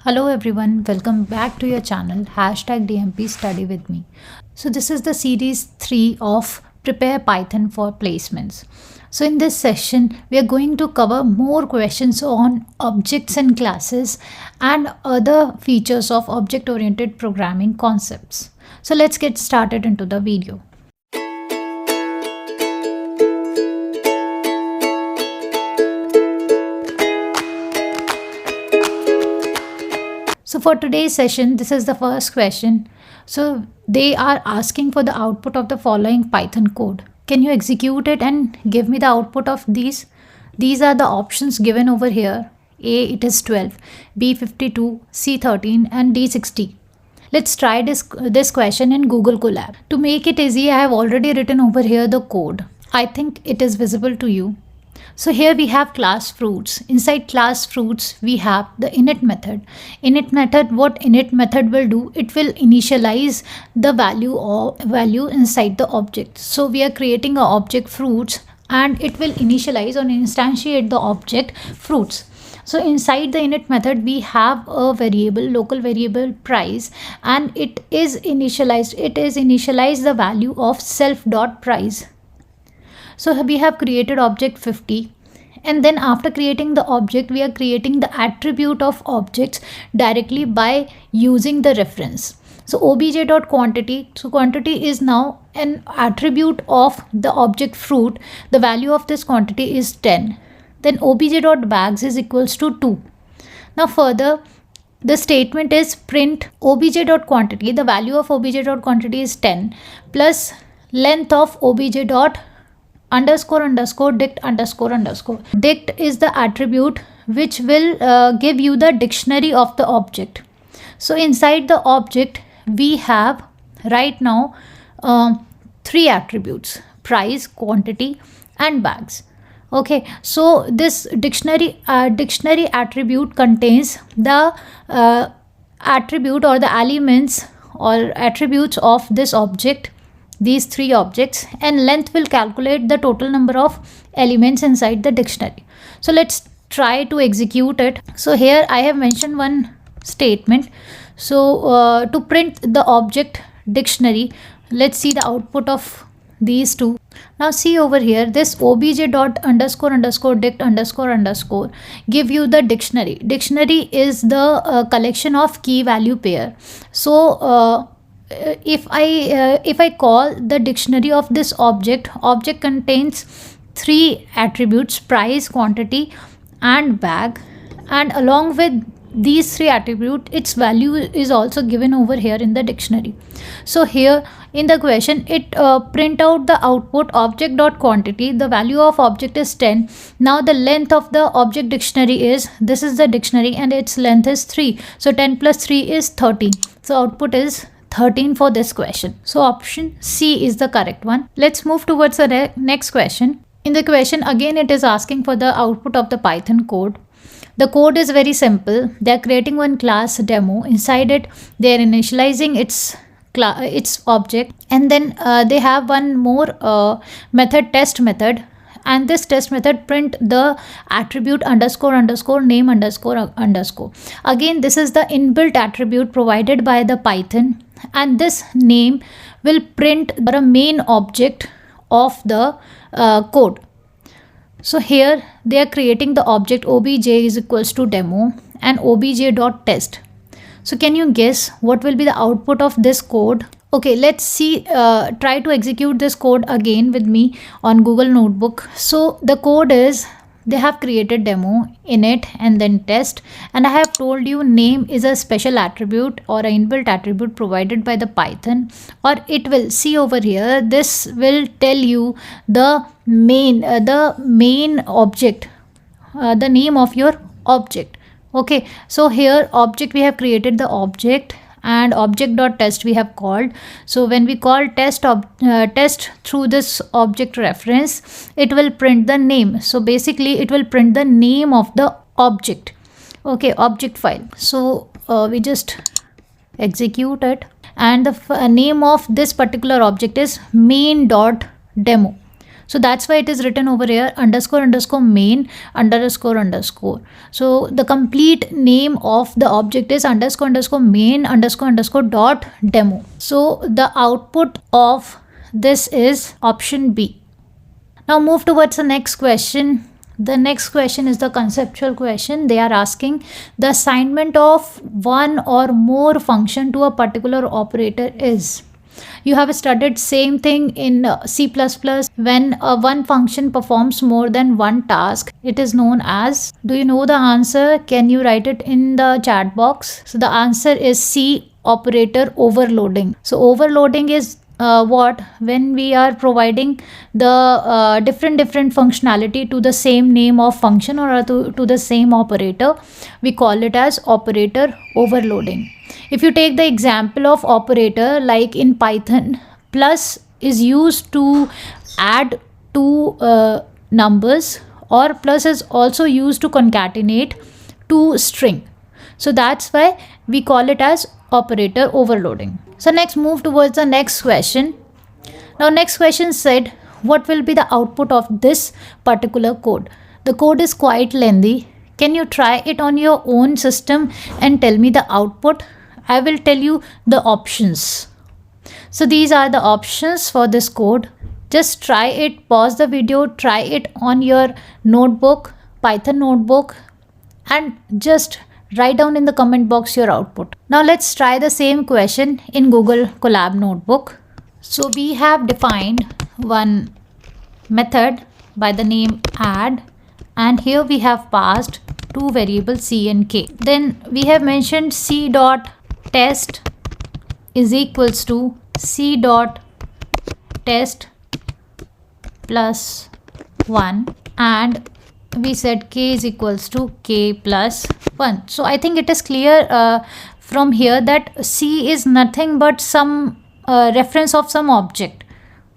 Hello everyone, welcome back to your channel #DMP Study with me. So this is the series 3 of Prepare Python for Placements. So in this session, we are going to cover more questions on objects and classes and other features of object-oriented programming concepts. So let's get started into the video. So for today's session, this is the first question. So they are asking for the output of the following Python code. Can you execute it and give me the output of these? These are the options given over here. A, it is 12, B, 52, C, 13 and D, 60. Let's try this question in Google Colab. To make it easy, I have already written over here the code. I think it is visible to you. So here we have class fruits. Inside class fruits, we have the init method. Init method, what init method will do, it will initialize the value inside the object. So we are creating an object fruits and it will initialize or instantiate the object fruits. So inside the init method, we have a variable, local variable price, and it is initialized. It is initialized the value of self.price. So we have created object 50, and then after creating the object, we are creating the attribute of objects directly by using the reference. So obj.quantity, so quantity is now an attribute of the object fruit. The value of this quantity is 10. Then obj.bags is equals to 2. Now further, the statement is print obj.quantity. The value of obj.quantity is 10 plus length of obj.underscore dict underscore underscore. Dict is the attribute which will give you the dictionary of the object. So inside the object, we have right now 3 attributes: price, quantity and bags. Okay, so this dictionary attribute contains the attribute or the elements or attributes of this object, these 3 objects, and length will calculate the total number of elements inside the dictionary. So let's try to execute it. So here I have mentioned one statement. So to print the object dictionary, let's see the output of these two. Now see over here, this obj.__ dict __ give you the dictionary. Dictionary is the collection of key value pair. So if I call the dictionary of this object contains 3 attributes: price, quantity and bag, and along with these 3 attributes, its value is also given over here in the dictionary. So here in the question, it print out the output object.quantity. The value of object is 10. Now the length of the object dictionary is, this is the dictionary and its length is 3. So 10 plus 3 is 13. So output is 13 for this question. So option C is the correct one. Let's move towards the next question. In the question, again it is asking for the output of the Python code. The code is very simple. They are creating one class demo. Inside it, they are initializing its object, and then they have one more method, test method, and this test method print the attribute __ name __ Again, this is the inbuilt attribute provided by the Python, and this name will print the main object of the code. So here they are creating the object obj is equals to demo and obj.test. So can you guess what will be the output of this code? Okay, let's see, try to execute this code again with me on Google Notebook. So the code is, they have created demo, init and then test, and I have told you name is a special attribute or an inbuilt attribute provided by the Python, or it will see over here, this will tell you the main object, the name of your object. Okay, so here object, we have created the object and object.test we have called. So when we call test through this object reference, it will print the name. So basically it will print the name of the object. Okay, object file. So we just execute it, and the name of this particular object is main.demo. So that's why it is written over here underscore underscore main underscore underscore. So the complete name of the object is underscore underscore main underscore underscore dot demo. So the output of this is option B. Now move towards the next question. The next question is the conceptual question. They are asking the assignment of one or more function to a particular operator is. You have studied same thing in C++. When one function performs more than one task, it is known as. Do you know the answer? Can you write it in the chat box? So the answer is C, operator overloading. So overloading is what? When we are providing the different functionality to the same name of function or to the same operator, we call it as operator overloading. If you take the example of operator, like in Python, plus is used to add two numbers, or plus is also used to concatenate two string. So that's why we call it as operator overloading. So next, move towards the next question. Now next question said, what will be the output of this particular code? The code is quite lengthy. Can you try it on your own system and tell me the output? I will tell you the options. So these are the options for this code. Just try it, pause the video, try it on your notebook, Python notebook, and just write down in the comment box your output. Now let's try the same question in Google Colab notebook. So we have defined one method by the name add, and here we have passed two variables c and k. Then we have mentioned c dot test is equals to c dot test plus 1, and we said k is equals to k plus 1. So I think it is clear from here that c is nothing but some reference of some object.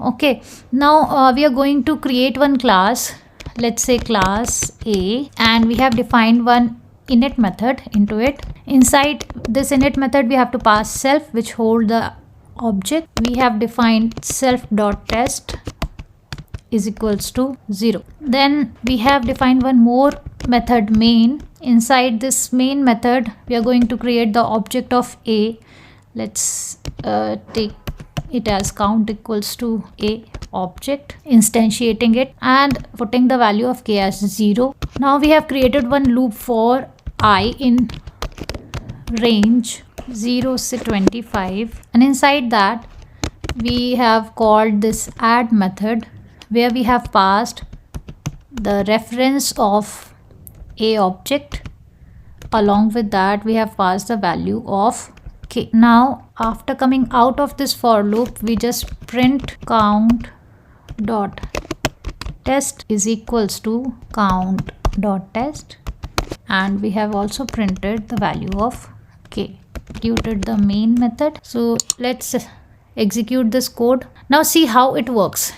Okay, now we are going to create one class. Let's say class A, and we have defined one init method into it. Inside this init method we have to pass self, which hold the object. We have defined self.test is equals to 0. Then we have defined one more method main. Inside this main method we are going to create the object of A. Let's take it as count equals to A object, instantiating it and putting the value of k as 0. Now we have created one loop for I in range 0 to 25, and inside that we have called this add method, where we have passed the reference of A object. Along with that we have passed the value of k. Now after coming out of this for loop, we just print count dot test is equals to count dot test, and we have also printed the value of k. Executed the main method. So let's execute this code. Now see how it works.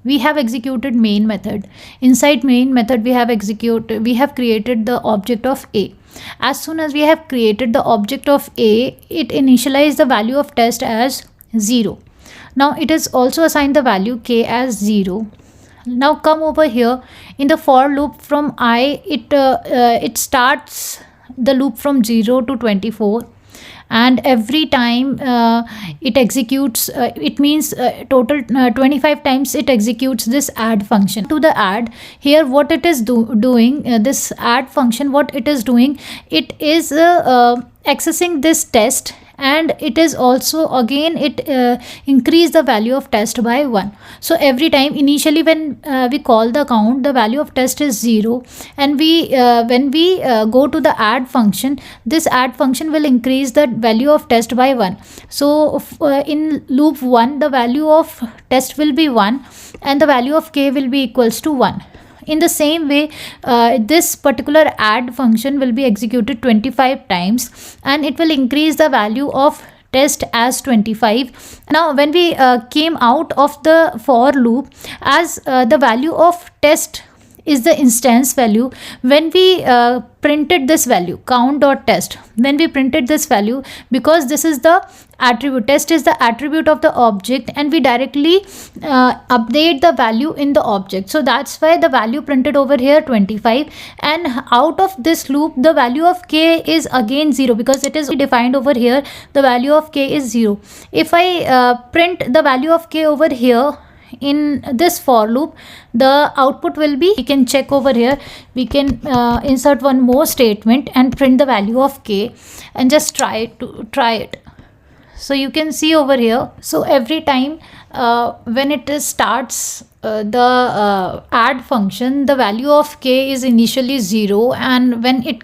We have executed main method. Inside main method we have created the object of A. As soon as we have created the object of A, it initialized the value of test as 0. Now it is also assigned the value k as 0. Now come over here in the for loop from I, it starts the loop from 0 to 24, and every time it executes, it means total 25 times it executes this add function. To the add, here what it is doing, this add function, what it is doing, it is accessing this test, and it is also again increase the value of test by 1. So every time, initially when we call the count, the value of test is 0, and when we go to the add function, this add function will increase the value of test by 1. So in loop 1 the value of test will be 1 and the value of k will be equals to 1. In the same way, this particular add function will be executed 25 times, and it will increase the value of test as 25. Now when we came out of the for loop, as the value of test is the instance value. When we printed this value count.test, when we printed this value, because this is the attribute, test is the attribute of the object, and we directly update the value in the object. So that's why the value printed over here 25, and out of this loop the value of k is again 0, because it is defined over here the value of k is 0. If I print the value of k over here in this for loop, the output will be, we can check over here, we can insert one more statement and print the value of k and just try it. So you can see over here, so every time when it starts the add function, the value of k is initially 0, and when it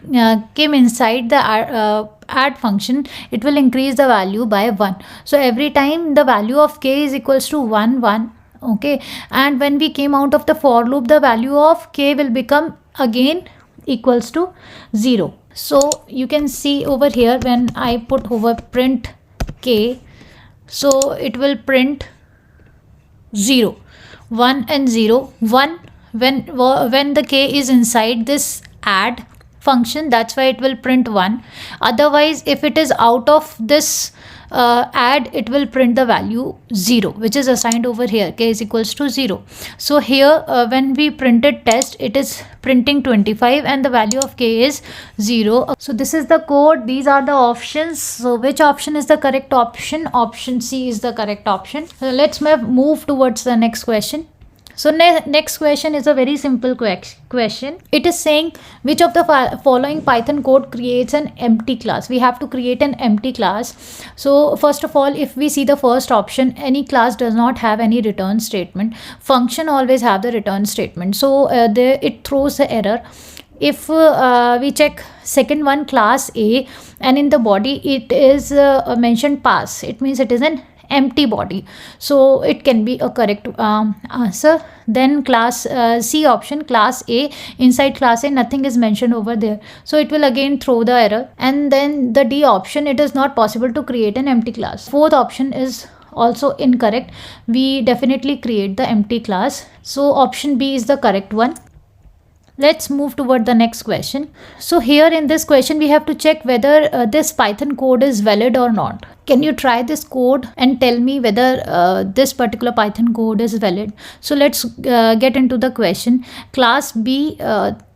came inside the add function, it will increase the value by 1. So every time the value of k is equals to 1 1. Okay, and when we came out of the for loop, the value of k will become again equals to 0. So you can see over here, when I put over print k, so it will print 0, 1 and 0. 1 when the k is inside this add function, that's why it will print 1. Otherwise, if it is out of this add, it will print the value 0, which is assigned over here, k is equals to 0. So here when we printed test, it is printing 25 and the value of k is 0. So this is the code, these are the options. So which option is the correct option? Option C is the correct option. So let's move towards the next question. So next question is a very simple question. It is saying which of the following Python code creates an empty class. We have to create an empty class. So first of all, if we see the first option, any class does not have any return statement. Function always have the return statement. So it throws the error. If we check second one, class A, and in the body it is mentioned pass, it means it is an empty body, so it can be a correct answer. Then class C option, class A, inside class A nothing is mentioned over there, so it will again throw the error. And then the D option, it is not possible to create an empty class. Fourth option is also incorrect, we definitely create the empty class, so option B is the correct one. Let's move toward the next question. So here in this question, we have to check whether this Python code is valid or not. Can you try this code and tell me whether this particular Python code is valid? So let's get into the question. Class B,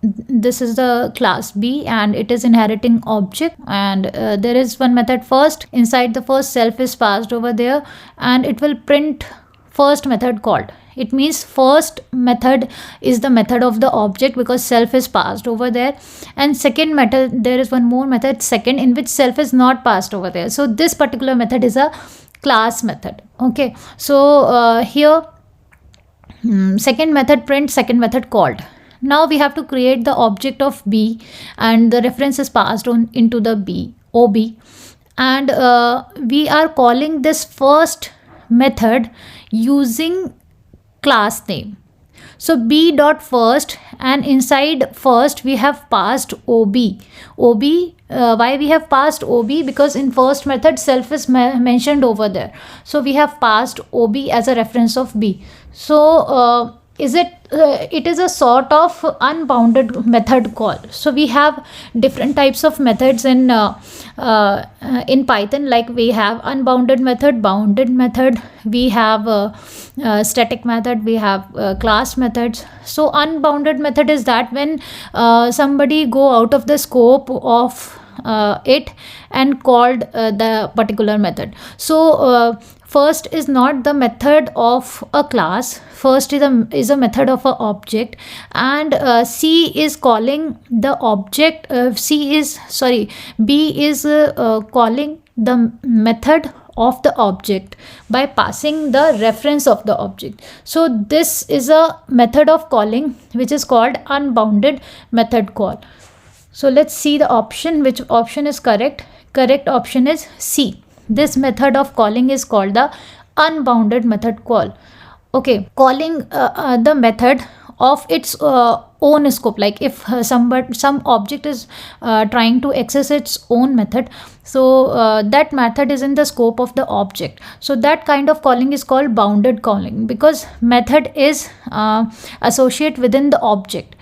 this is the class B, and it is inheriting object, and there is one method first. Inside the first, self is passed over there, and it will print first method called. It means first method is the method of the object because self is passed over there, and second method, there is one more method second in which self is not passed over there. So this particular method is a class method. Okay, so here second method print second method called. Now we have to create the object of B, and the reference is passed on into the B OB, and we are calling this first method using class name. So b dot first, and inside first we have passed ob. Why we have passed ob? Because in first method self is mentioned over there, so we have passed ob as a reference of b. So it is a sort of unbounded method call. So we have different types of methods in Python, like we have unbounded method, bounded method, we have static method, we have class methods. So unbounded method is that when somebody go out of the scope of it and called the particular method. So first is not the method of a class, first is a method of an object, and C is calling the object, B is calling the method of the object by passing the reference of the object. So this is a method of calling which is called unbounded method call. So let's see the option, which option is correct. Correct option is C. This method of calling is called the unbounded method call. Okay, calling the method of its own scope. Like if some object is trying to access its own method, so that method is in the scope of the object. So that kind of calling is called bounded calling, because method is associate within the object.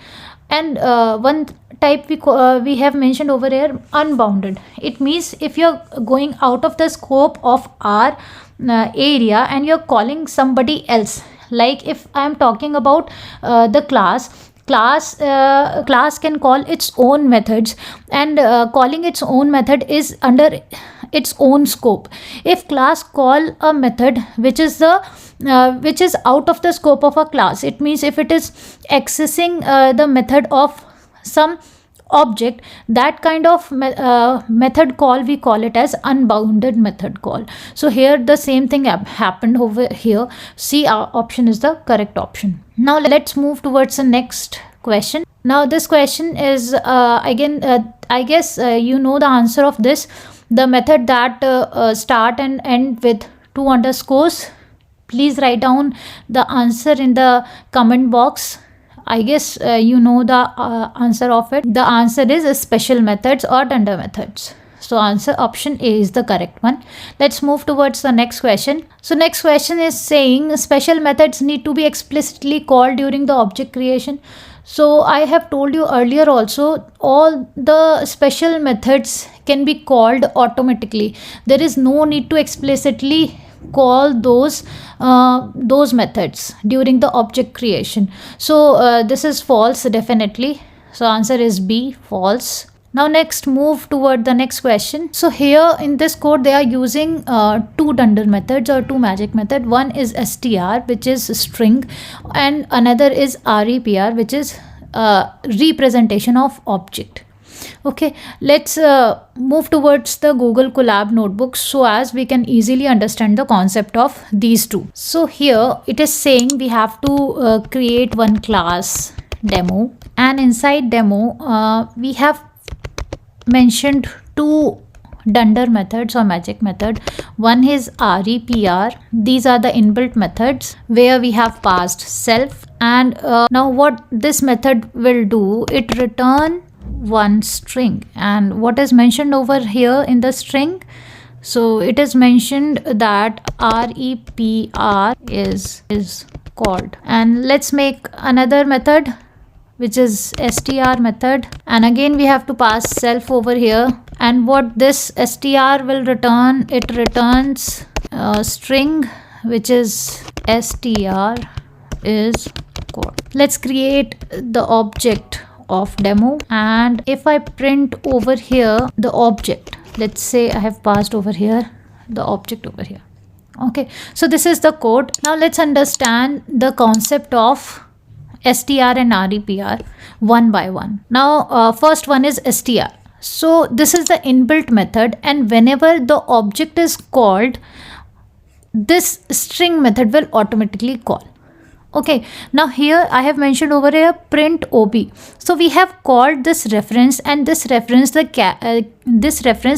And one type we have mentioned over here, unbounded. It means if you're going out of the scope of our area and you're calling somebody else. Like if I'm talking about the class can call its own methods, and calling its own method is under its own scope. If class call a method which is out of the scope of a class, it means if it is accessing the method of some object, that kind of method call, we call it as unbounded method call. So here the same thing happened over here. C option is the correct option. Now let's move towards the next question. Now this question is again, I guess you know the answer of this. The method that start and end with 2 underscores. Please write down the answer in the comment box. I guess you know the answer of it. The answer is special methods or dunder methods. So answer option A is the correct one. Let's move towards the next question. So next question is saying special methods need to be explicitly called during the object creation. So I have told you earlier also, all the special methods can be called automatically. There is no need to explicitly call those methods during the object creation. So this is false definitely. So answer is B, false. Now next move toward the next question. So here in this code they are using 2 dunder methods or 2 magic method. One is str, which is string, and another is repr, which is representation of object. Okay, let's move towards the Google Colab notebook so as we can easily understand the concept of these two. So here it is saying we have to create one class demo, and inside demo we have mentioned 2 dunder methods or magic method. One is repr. These are the inbuilt methods where we have passed self, and now what this method will do, it return one string. And what is mentioned over here in the string, so it is mentioned that repr is called. And let's make another method which is str method, and again we have to pass self over here. And what this str will return, it returns a string which is str is called. Let's create the object of demo, and if I print over here the object, let's say I have passed over here the object over here. Okay, so this is the code. Now let's understand the concept of str and repr one by one. Now first one is str. So this is the inbuilt method, and whenever the object is called, this string method will automatically call. Okay, now here I have mentioned over here print ob. So we have called this reference, and this reference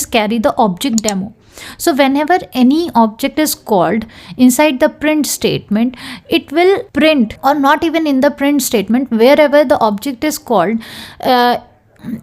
carry the object demo. So whenever any object is called inside the print statement, it will print, or not even in the print statement, wherever the object is called,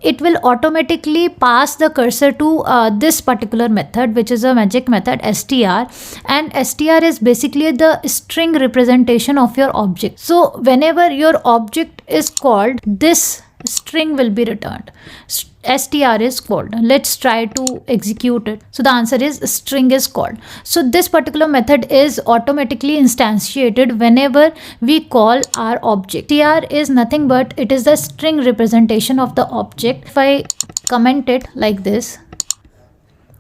it will automatically pass the cursor to this particular method, which is a magic method str, and str is basically the string representation of your object. So whenever your object is called, this string will be returned. Str is called. Let's try to execute it. So the answer is string is called. So this particular method is automatically instantiated whenever we call our object. Str is nothing but it is the string representation of the object. If I comment it like this,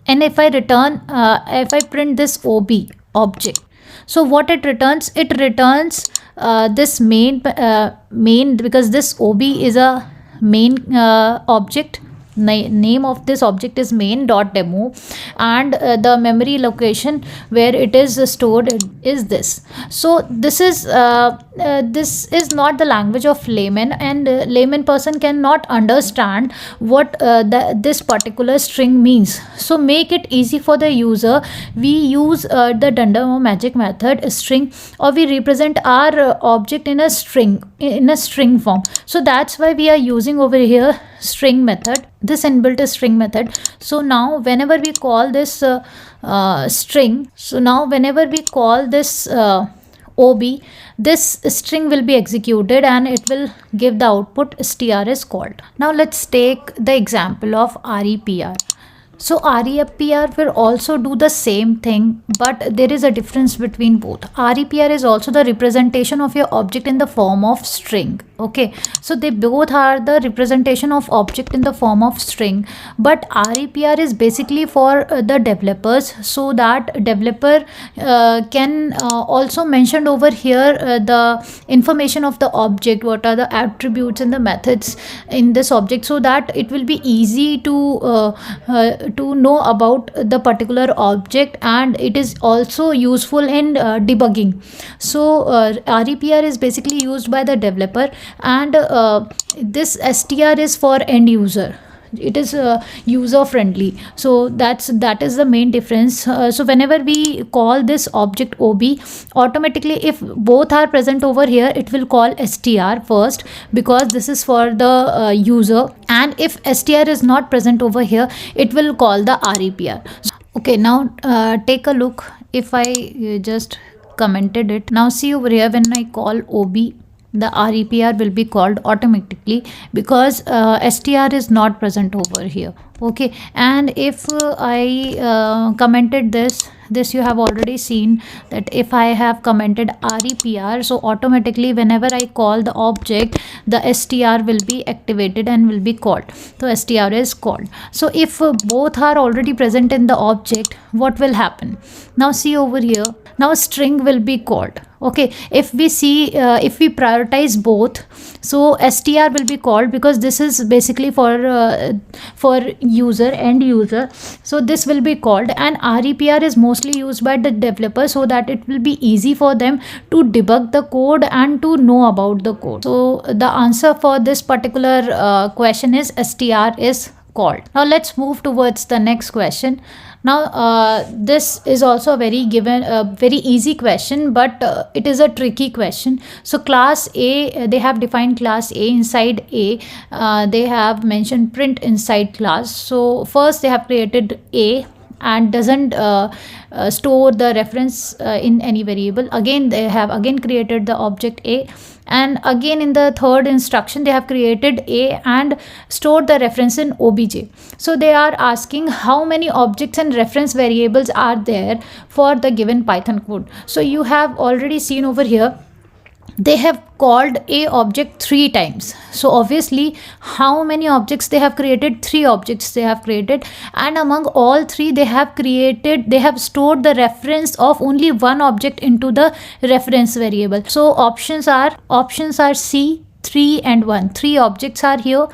and if I return, if I print this ob object, so what it returns? It returns this main, because this ob is a main object. name of this object is main.demo, and the memory location where it is stored is this. So this is not the language of layman, and layman person cannot understand what this particular string means. So make it easy for the user, we use the Dundam magic method string, or we represent our object in a string form. So that's why we are using over here string method, this inbuilt string method. So now whenever we call this string, so now whenever we call this OB, this string will be executed and it will give the output str is called. Now let's take the example of REPR. So REPR will also do the same thing, but there is a difference between both. REPR is also the representation of your object in the form of string. Okay, so they both are the representation of object in the form of string, but REPR is basically for the developers, so that developer can also mention over here the information of the object, what are the attributes and the methods in this object, so that it will be easy to know about the particular object, and it is also useful in debugging. So REPR is basically used by the developer, and this str is for end user. It is user friendly. So that is the main difference. So whenever we call this object OB, automatically if both are present over here, it will call str first, because this is for the user, and if str is not present over here, it will call the REPR. Okay, now take a look. If I just commented it, now see over here, when I call OB, the REPR will be called automatically, because str is not present over here. Okay, and if I commented this you have already seen that if I have commented REPR, so automatically whenever I call the object, the str will be activated and will be called. So str is called. So if both are already present in the object, what will happen? Now see over here, now string will be called. Okay, if we see if we prioritize both, so str will be called, because this is basically for end user, so this will be called. And REPR is mostly used by the developer, so that it will be easy for them to debug the code and to know about the code. So the answer for this particular question is str is called. Now let's move towards the next question. Now this is also a very easy question, but it is a tricky question. So class A, they have defined class A. Inside A, they have mentioned print inside class. So first they have created A and doesn't store the reference in any variable. Again they have created the object A, and again in the third instruction they have created A and stored the reference in obj. So they are asking how many objects and reference variables are there for the given Python code. So you have already seen over here, they have called a object 3 times. So obviously how many objects they have created? 3 objects they have created, and among all 3 they have stored the reference of only one object into the reference variable. So options are C, 3 and 1. 3 objects are here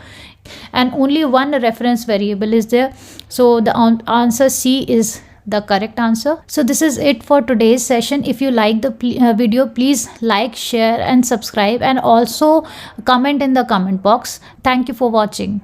and only one reference variable is there. So the answer C is the correct answer. So this is it for today's session. If you like the video, please like, share and subscribe, and also comment in the comment box. Thank you for watching.